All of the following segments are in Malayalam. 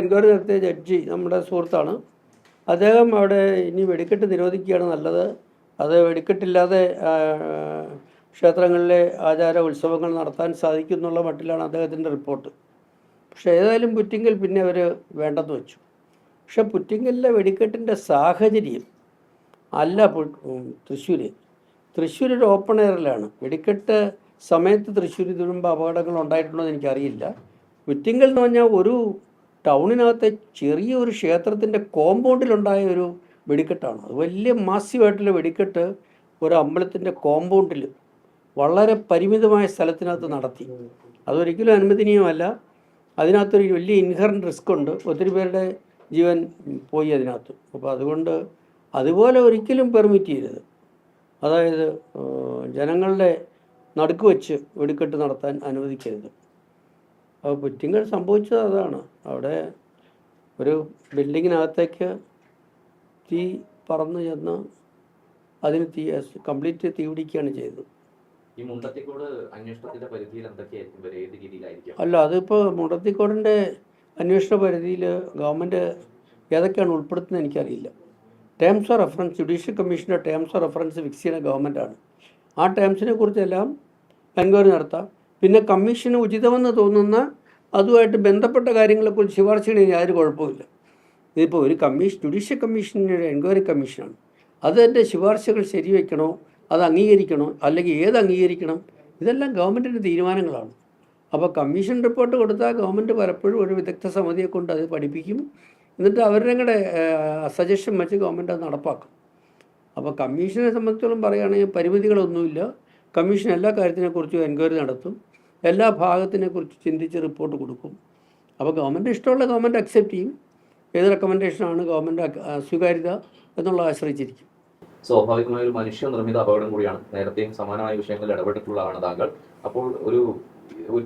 എൻക്വയറി നടത്തിയ ജഡ്ജി നമ്മുടെ സുഹൃത്താണ്. അദ്ദേഹം അവിടെ ഇനി വെടിക്കെട്ട് നിരോധിക്കുകയാണ് നല്ലത്, അത് വെടിക്കെട്ടില്ലാതെ ക്ഷേത്രങ്ങളിലെ ആചാര ഉത്സവങ്ങൾ നടത്താൻ സാധിക്കും എന്നുള്ള മട്ടിലാണ് അദ്ദേഹത്തിൻ്റെ റിപ്പോർട്ട്. പക്ഷേ ഏതായാലും പുറ്റിങ്കൽ പിന്നെ അവർ വേണ്ടെന്ന് വെച്ചു. പക്ഷെ പുറ്റിങ്കലിലെ വെടിക്കെട്ടിൻ്റെ സാഹചര്യം അല്ല തൃശ്ശൂർ ഒരു ഓപ്പൺ എയറിലാണ് വെടിക്കെട്ട് സമയത്ത്. തൃശ്ശൂർ ഇതിനു മുമ്പ് അപകടങ്ങൾ ഉണ്ടായിട്ടുണ്ടോ എന്ന് എനിക്കറിയില്ല. പുറ്റിങ്കൽ എന്ന് പറഞ്ഞാൽ ഒരു ടൗണിനകത്തെ ചെറിയൊരു ക്ഷേത്രത്തിൻ്റെ കോമ്പൗണ്ടിലുണ്ടായ ഒരു വെടിക്കെട്ടാണ്. അത് വലിയ മാസീവായിട്ടുള്ള വെടിക്കെട്ട് ഒരു അമ്പലത്തിൻ്റെ കോമ്പൗണ്ടിൽ വളരെ പരിമിതമായ സ്ഥലത്തിനകത്ത് നടത്തി. അതൊരിക്കലും അനുവദനീയമല്ല. അതിനകത്തൊരു വലിയ ഇൻഹറൻറ്റ് റിസ്ക് ഉണ്ട്, ഒത്തിരി പേരുടെ ജീവൻ പോയി അതിനകത്ത്. അപ്പോൾ അതുകൊണ്ട് അതുപോലെ ഒരിക്കലും പെർമിറ്റ് ചെയ്യരുത്. അതായത് ജനങ്ങളുടെ നടുക്ക് വെച്ച് വെടിക്കെട്ട് നടത്താൻ അനുവദിക്കരുത്. അപ്പോൾ പുറ്റിങ്കൽ സംഭവിച്ചത് അതാണ്. അവിടെ ഒരു ബിൽഡിങ്ങിനകത്തേക്ക് തീ പറന്നു ചെന്ന് അതിന് കംപ്ലീറ്റ് തീ പിടിക്കുകയാണ് ചെയ്തത്. ഈ മുണ്ടത്തിക്കോട് അന്വേഷണത്തിന്റെ പരിധിയിൽ എന്തൊക്കെയായിരിക്കും വരെ, ഏത് രീതിയിലായിരിക്കും? അല്ല, അതിപ്പോൾ മുണ്ടത്തിക്കോടിൻ്റെ അന്വേഷണ പരിധിയിൽ ഗവൺമെൻറ് ഏതൊക്കെയാണ് ഉൾപ്പെടുത്തുന്നത് എനിക്കറിയില്ല. ടേംസ് ഓഫ് റെഫറൻസ്, ജുഡീഷ്യൽ കമ്മീഷൻ്റെ ടേംസ് ഓഫ് റെഫറൻസ് ഫിക്സ് ചെയ്യുന്ന ഗവൺമെൻറ്റാണ്. ആ ടേംസിനെ കുറിച്ചെല്ലാം എൻക്വയറി നടത്താം. പിന്നെ കമ്മീഷന് ഉചിതമെന്ന് തോന്നുന്ന അതുമായിട്ട് ബന്ധപ്പെട്ട കാര്യങ്ങളെക്കുറിച്ച് ശുപാർശ ചെയ്യണമെങ്കിൽ യാതൊരു കുഴപ്പമില്ല. ഇതിപ്പോൾ ഒരു ജുഡീഷ്യൽ കമ്മീഷൻ്റെ എൻക്വയറി കമ്മീഷനാണ്. അതിൻ്റെ ശുപാർശകൾ ശരിവെക്കണോ, അത് അംഗീകരിക്കണോ, അല്ലെങ്കിൽ ഏത് അംഗീകരിക്കണം, ഇതെല്ലാം ഗവൺമെൻറ്റിൻ്റെ തീരുമാനങ്ങളാണ്. അപ്പോൾ കമ്മീഷൻ റിപ്പോർട്ട് കൊടുത്താൽ ഗവൺമെൻറ് പലപ്പോഴും ഒരു വിദഗ്ധ സമിതിയെ കൊണ്ട് അത് പഠിപ്പിക്കും. എന്നിട്ട് അവരുടെ സജഷൻ വെച്ച് ഗവൺമെൻറ് അത് നടപ്പാക്കും. അപ്പോൾ കമ്മീഷനെ സംബന്ധിച്ചോളം പറയുകയാണെങ്കിൽ പരിമിതികളൊന്നുമില്ല. കമ്മീഷൻ എല്ലാ കാര്യത്തിനെക്കുറിച്ചും എൻക്വയറി നടത്തും, എല്ലാ ഭാഗത്തിനെക്കുറിച്ച് ചിന്തിച്ച് റിപ്പോർട്ട് കൊടുക്കും. അപ്പോൾ ഗവൺമെൻറ് ഇഷ്ടമുള്ള ഗവൺമെൻറ് അക്സെപ്റ്റ് ചെയ്യും. ഏത് റെക്കമെൻഡേഷനാണ് ഗവൺമെൻറ് സ്വീകാര്യത എന്നുള്ളത് ആശ്രയിച്ചിരിക്കും. സ്വാഭാവികമായ ഒരു മനുഷ്യനിർമ്മിത അപകടം കൂടിയാണ്. നേരത്തെയും സമാനമായ വിഷയങ്ങളിൽ ഇടപെട്ടിട്ടുള്ളതാണ് താങ്കൾ. അപ്പോൾ ഒരു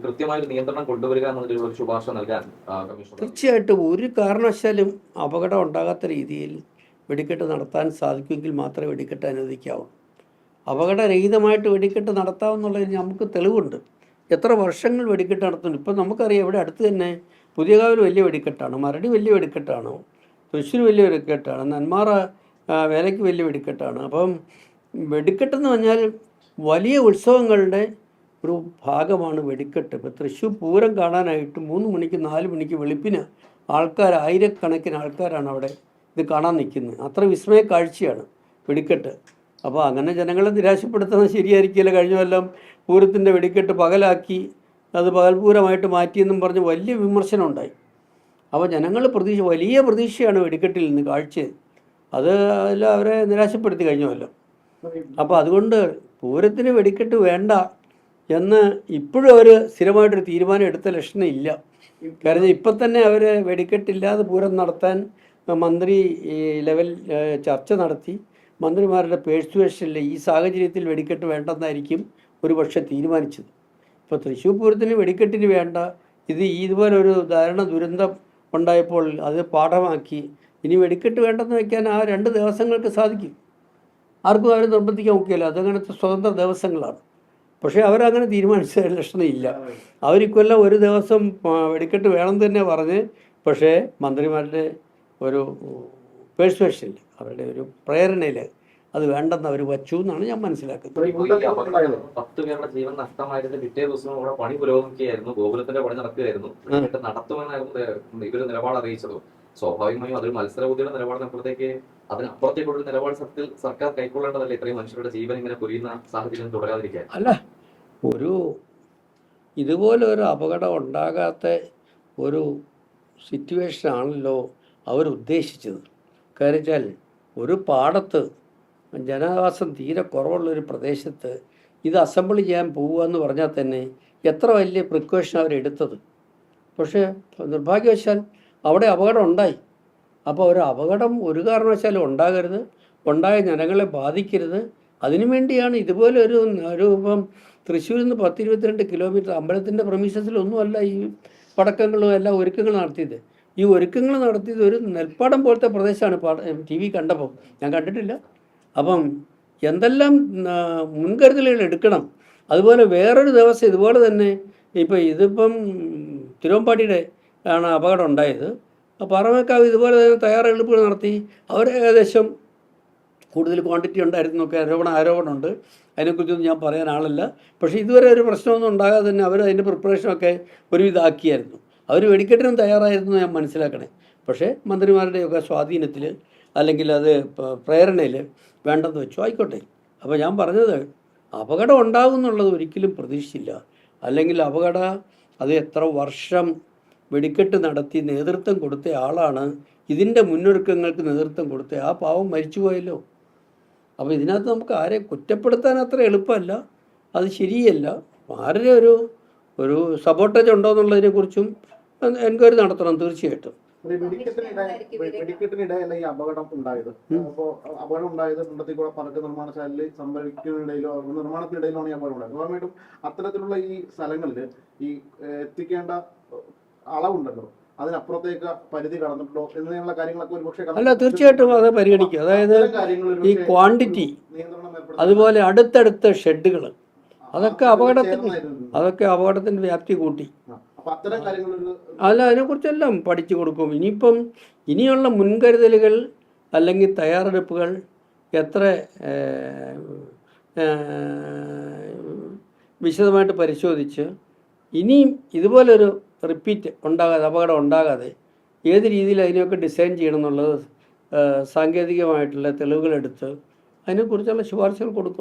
കൃത്യമായ നിയന്ത്രണം കൊണ്ടുവരിക എന്നതിലുള്ള ഒരു ശുപാർശ നൽകാൻ കമ്മീഷൻ തീർച്ചയായിട്ടും ഒരു കാരണവശാലും അപകടം ഉണ്ടാകാത്ത രീതിയിൽ വെടിക്കെട്ട് നടത്താൻ സാധിക്കുമെങ്കിൽ മാത്രമേ വെടിക്കെട്ട് അനുവദിക്കാവൂ. അപകടരഹിതമായിട്ട് വെടിക്കെട്ട് നടത്താമെന്നുള്ളതിന് നമുക്ക് തെളിവുണ്ട്. എത്ര വർഷങ്ങൾ വെടിക്കെട്ട് നടത്തുന്നു. ഇപ്പം നമുക്കറിയാം, ഇവിടെ അടുത്ത് തന്നെ പുതിയകാവിൽ വലിയ വെടിക്കെട്ടാണ്, മരടി വലിയ വെടിക്കെട്ടാണ്, തൃശ്ശൂർ വലിയ വെടിക്കെട്ടാണ്, നെന്മാറ വേലയ്ക്ക് വലിയ വെടിക്കെട്ടാണ്. അപ്പം വെടിക്കെട്ടെന്ന് പറഞ്ഞാൽ വലിയ ഉത്സവങ്ങളുടെ ഒരു ഭാഗമാണ് വെടിക്കെട്ട്. ഇപ്പോൾ തൃശ്ശൂർ പൂരം കാണാനായിട്ട് 3 മണിക്ക് 4 മണിക്ക് വെളുപ്പിന് ആയിരക്കണക്കിന് ആൾക്കാരാണ് അവിടെ ഇത് കാണാൻ നിൽക്കുന്നത്. അത്ര വിസ്മയ കാഴ്ചയാണ് വെടിക്കെട്ട്. അപ്പോൾ അങ്ങനെ ജനങ്ങളെ നിരാശപ്പെടുത്തുന്നത് ശരിയായിരിക്കില്ല. കഴിഞ്ഞ കൊല്ലം പൂരത്തിൻ്റെ വെടിക്കെട്ട് പകലാക്കി അത് പകൽപൂരമായിട്ട് മാറ്റിയെന്നും പറഞ്ഞ് വലിയ വിമർശനം ഉണ്ടായി. അപ്പോൾ ജനങ്ങൾ വലിയ പ്രതീക്ഷയാണ് വെടിക്കെട്ടിൽ നിന്ന് കാഴ്ചയത്. അതെല്ലാം അവരെ നിരാശപ്പെടുത്തി കഴിഞ്ഞ കൊല്ലം. അപ്പോൾ അതുകൊണ്ട് പൂരത്തിന് വെടിക്കെട്ട് വേണ്ട എന്ന് ഇപ്പോഴും അവർ സ്ഥിരമായിട്ടൊരു തീരുമാനം എടുത്ത ലക്ഷണം ഇല്ല. കാരണം ഇപ്പം തന്നെ അവർ വെടിക്കെട്ടില്ലാതെ പൂരം നടത്താൻ മന്ത്രി ലെവൽ ചർച്ച നടത്തി. മന്ത്രിമാരുടെ പേഴ്സുവേഷനിൽ ഈ സാഹചര്യത്തിൽ വെടിക്കെട്ട് വേണ്ടെന്നായിരിക്കും ഒരു പക്ഷേ തീരുമാനിച്ചത്. ഇപ്പോൾ തൃശ്ശൂർ പൂരത്തിന് വെടിക്കെട്ടിന് വേണ്ട, ഇതുപോലൊരു ദുരന്തം ഉണ്ടായപ്പോൾ അത് പാഠമാക്കി ഇനി വെടിക്കെട്ട് വേണ്ടെന്ന് വയ്ക്കാൻ ആ 2 ദിവസങ്ങൾക്ക് സാധിക്കും. ആർക്കും അവർ നിർബന്ധിക്കാൻ നോക്കിയല്ല, അതങ്ങനത്തെ സ്വതന്ത്ര ദിവസങ്ങളാണ്. പക്ഷേ അവരങ്ങനെ തീരുമാനിച്ച ലക്ഷണമില്ല. അവരിക്കൊല്ലം ഒരു ദിവസം വെടിക്കെട്ട് വേണമെന്ന് തന്നെ പറഞ്ഞ്, പക്ഷേ മന്ത്രിമാരുടെ ഒരു പേഴ്സുവേഷനിൽ, അവരുടെ ഒരു പ്രേരണയിൽ അത് വേണ്ടെന്ന് അവർ വച്ചു എന്നാണ് ഞാൻ മനസ്സിലാക്കുന്നത്. 10 പേരുടെ ജീവൻ നഷ്ടമായതിന്റെ പിറ്റേ ദിവസം അവിടെ പണി പുരോഗമിക്കുകയായിരുന്നു, ഗോകുലത്തിന്റെ പണി നടക്കുകയായിരുന്നു. നടത്തുമെന്നായിരുന്നു ഇവര് നിലപാട് അറിയിച്ചത്. സ്വാഭാവികമായും അതൊരു മത്സരബുദ്ധിയുടെ നിലപാടിനപ്പുറത്തേക്ക് അതിനപ്പുറത്തേക്കുള്ള നിലപാട് സത്യത്തിൽ സർക്കാർ കൈക്കൊള്ളേണ്ടതല്ലേ? ഇത്രയും മനുഷ്യരുടെ ജീവൻ ഇങ്ങനെ പൊരിയുന്ന സാഹചര്യം തുടരാതിരിക്കാൻ. അല്ല, ഇതുപോലെ ഒരു അപകടം ഉണ്ടാകാത്ത ഒരു സിറ്റുവേഷനാണല്ലോ അവരുദ്ദേശിച്ചത്. കാര്യം വെച്ചാൽ ഒരു പാടത്ത് ജനവാസം തീരെ കുറവുള്ളൊരു പ്രദേശത്ത് ഇത് അസംബിൾ ചെയ്യാൻ പോവുക എന്ന് പറഞ്ഞാൽ തന്നെ എത്ര വലിയ പ്രിക്കോഷൻ അവരെടുത്തത്. പക്ഷേ നിർഭാഗ്യവശാൽ അവിടെ അപകടം ഉണ്ടായി. അപ്പോൾ ഒരു അപകടം ഒരു കാരണവശാലും ഉണ്ടാകരുത്, ഉണ്ടായ ജനങ്ങളെ ബാധിക്കരുത്. അതിനുവേണ്ടിയാണ് ഇതുപോലെ ഒരു ഇപ്പം തൃശ്ശൂരിൽ നിന്ന് 10-22 കിലോമീറ്റർ അമ്പലത്തിൻ്റെ പ്രമിസസിലൊന്നുമല്ല ഈ പടക്കങ്ങളും എല്ലാ ഒരുക്കങ്ങളും നടത്തിയത്. ഈ ഒരുക്കങ്ങൾ നടത്തിയത് ഒരു നെൽപ്പാടം പോലത്തെ പ്രദേശമാണ്. TV കണ്ടപ്പോൾ ഞാൻ കണ്ടിട്ടില്ല. അപ്പം എന്തെല്ലാം മുൻകരുതലുകൾ എടുക്കണം. അതുപോലെ വേറൊരു ദിവസം ഇതുപോലെ തന്നെ ഇതിപ്പം തിരുവമ്പാടിയുടെ ആണ് അപകടം ഉണ്ടായത്. പാറമേക്കാവ് ഇതുപോലെ തന്നെ തയ്യാറെടുപ്പുകൾ നടത്തി. അവർ ഏകദേശം കൂടുതൽ ക്വാണ്ടിറ്റി ഉണ്ടായിരുന്നു എന്നൊക്കെ ആരോപണമുണ്ട്. അതിനെക്കുറിച്ചൊന്നും ഞാൻ പറയാൻ ആളല്ല. പക്ഷേ ഇതുവരെ ഒരു പ്രശ്നമൊന്നും ഉണ്ടാകാതെ തന്നെ അവർ അതിൻ്റെ പ്രിപ്പറേഷനൊക്കെ ഒരുവിധമാക്കിയായിരുന്നു. അവർ വെടിക്കെട്ടിനും തയ്യാറായിരുന്നു ഞാൻ മനസ്സിലാക്കണേ. പക്ഷേ മന്ത്രിമാരുടെയൊക്കെ സ്വാധീനത്തിൽ അല്ലെങ്കിൽ അത് പ്രേരണയിൽ വേണ്ടെന്ന് വെച്ചു. ആയിക്കോട്ടെ. അപ്പോൾ ഞാൻ പറഞ്ഞത് അപകടം ഉണ്ടാകും എന്നുള്ളത് ഒരിക്കലും പ്രതീക്ഷിച്ചില്ല. അല്ലെങ്കിൽ അത് എത്ര വർഷം വെടിക്കെട്ട് നടത്തി നേതൃത്വം കൊടുത്ത ആളാണ്. ഇതിൻ്റെ മുന്നൊരുക്കങ്ങൾക്ക് നേതൃത്വം കൊടുത്ത ആ പാവം മരിച്ചുപോയല്ലോ. അപ്പോൾ ഇതിനകത്ത് നമുക്ക് ആരെ കുറ്റപ്പെടുത്താൻ അത്ര എളുപ്പമല്ല, അത് ശരിയല്ല. ആരുടെ ഒരു സബോട്ടേജ് ഉണ്ടോ എന്നുള്ളതിനെക്കുറിച്ചും എൻക്വയറി നടത്തണം തീർച്ചയായിട്ടും. വെടിക്കെട്ടിനിടയല്ല ഈ അപകടം ഉണ്ടായത്. അപ്പോൾ അപകടം ഉണ്ടായത് മുണ്ടത്തിക്കുള പറക്ക് നിർമ്മാണശാലയിൽ സംഭരിക്കുന്നതിനിടയിലോ നിർമ്മാണത്തിനിടയിലാണ് ഈ അപകടം ഉണ്ടായത്. സ്വാഭാവികമായിട്ടും അത്തരത്തിലുള്ള ഈ സ്ഥലങ്ങളിൽ ഈ എത്തിക്കേണ്ട അളവുണ്ടല്ലോ, അതിനപ്പുറത്തേക്ക് പരിധി കടന്നിട്ടുണ്ടോ എന്നുള്ള കാര്യങ്ങളൊക്കെ ഒരുപക്ഷെ അല്ല, തീർച്ചയായിട്ടും അത് പരിഗണിക്കും. അതായത് ഈ ക്വാണ്ടിറ്റി, അതുപോലെ അടുത്തടുത്ത ഷെഡുകൾ, അതൊക്കെ അപകടത്തിൻ്റെ വ്യാപ്തി കൂട്ടി. അല്ല, അതിനെക്കുറിച്ചെല്ലാം പഠിച്ചു കൊടുക്കും. ഇനിയുള്ള മുൻകരുതലുകൾ അല്ലെങ്കിൽ തയ്യാറെടുപ്പുകൾ എത്ര വിശദമായിട്ട് പരിശോധിച്ച് ഇനിയും ഇതുപോലൊരു റിപ്പീറ്റ് ഉണ്ടാകാതെ, അപകടം ഉണ്ടാകാതെ ഏത് രീതിയിൽ അതിനെയൊക്കെ ഡിസൈൻ ചെയ്യണം എന്നുള്ളത് സാങ്കേതികമായിട്ടുള്ള തെളിവുകളെടുത്ത് അതിനെക്കുറിച്ചുള്ള ശുപാർശകൾ കൊടുക്കും.